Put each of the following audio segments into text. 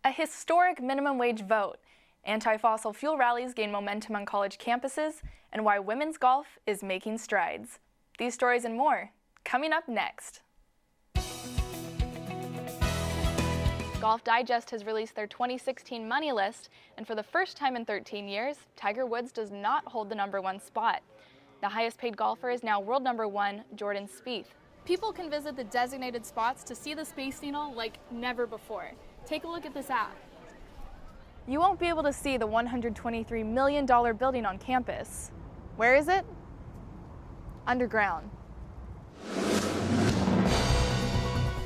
A historic minimum wage vote, anti-fossil fuel rallies gain momentum on college campuses, and why women's golf is making strides. These stories and more, coming up next. Golf Digest has released their 2016 money list, and for the first time in 13 years, Tiger Woods does not hold the #1 spot. The highest paid golfer is now world #1, Jordan Spieth. People can visit the designated spots to see the Space Needle like never before. Take a look at this app. You won't be able to see the $123 million building on campus. Where is it? Underground.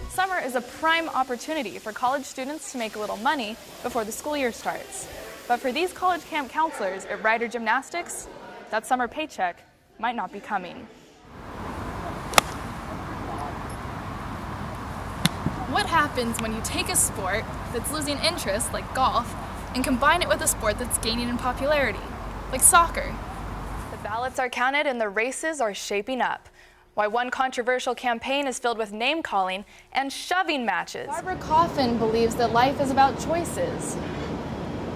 Summer is a prime opportunity for college students to make a little money before the school year starts. But for these college camp counselors at Rider Gymnastics, that summer paycheck might not be coming. What happens when you take a sport that's losing interest, like golf, and combine it with a sport that's gaining in popularity, like soccer? The ballots are counted and the races are shaping up. Why one controversial campaign is filled with name-calling and shoving matches. Barbara Coffin believes that life is about choices.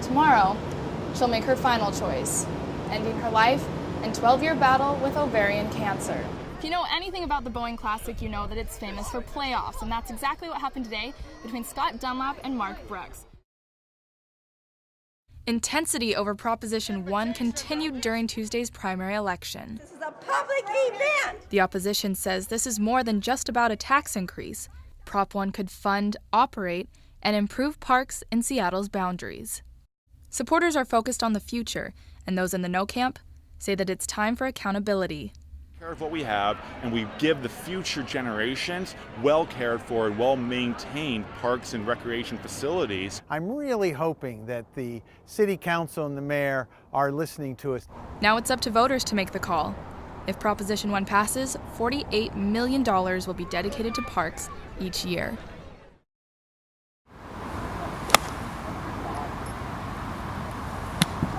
Tomorrow, she'll make her final choice, ending her life and 12-year battle with ovarian cancer. If you know anything about the Boeing Classic, you know that it's famous for playoffs, and that's exactly what happened today between Scott Dunlap and Mark Brooks. Intensity over Proposition 1 continued during Tuesday's primary election. This is a public event! The opposition says this is more than just about a tax increase. Prop 1 could fund, operate, and improve parks in Seattle's boundaries. Supporters are focused on the future, and those in the no camp say that it's time for accountability. Care of what we have, and we give the future generations well cared for and well maintained parks and recreation facilities. I'm really hoping that the City Council and the Mayor are listening to us. Now it's up to voters to make the call. If Proposition 1 passes, $48 million will be dedicated to parks each year.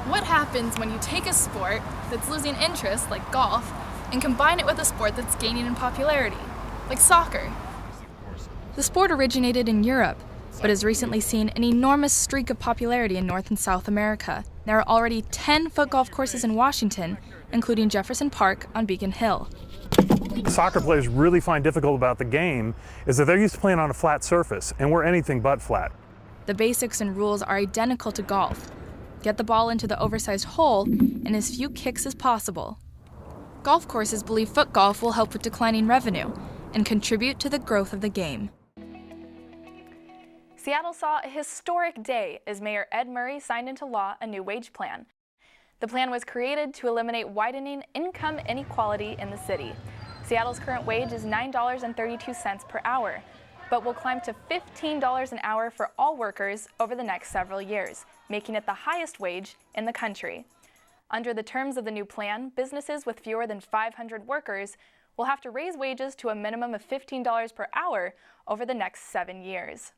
What happens when you take a sport that's losing interest, like golf, and combine it with a sport that's gaining in popularity, like soccer? The sport originated in Europe, but has recently seen an enormous streak of popularity in North and South America. There are already 10 foot golf courses in Washington, including Jefferson Park on Beacon Hill. Soccer players really find difficult about the game is that they're used to playing on a flat surface, and we're anything but flat. The basics and rules are identical to golf. Get the ball into the oversized hole in as few kicks as possible. Golf courses believe foot golf will help with declining revenue and contribute to the growth of the game. Seattle saw a historic day as Mayor Ed Murray signed into law a new wage plan. The plan was created to eliminate widening income inequality in the city. Seattle's current wage is $9.32 per hour, but will climb to $15 an hour for all workers over the next several years, making it the highest wage in the country. Under the terms of the new plan, businesses with fewer than 500 workers will have to raise wages to a minimum of $15 per hour over the next 7 years.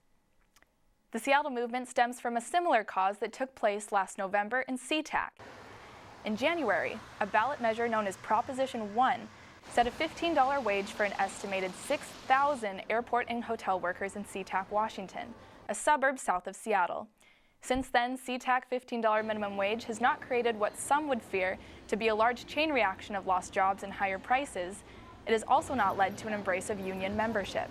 The Seattle movement stems from a similar cause that took place last November in SeaTac. In January, a ballot measure known as Proposition 1 set a $15 wage for an estimated 6,000 airport and hotel workers in SeaTac, Washington, a suburb south of Seattle. Since then, SeaTac $15 minimum wage has not created what some would fear to be a large chain reaction of lost jobs and higher prices. It has also not led to an embrace of union membership.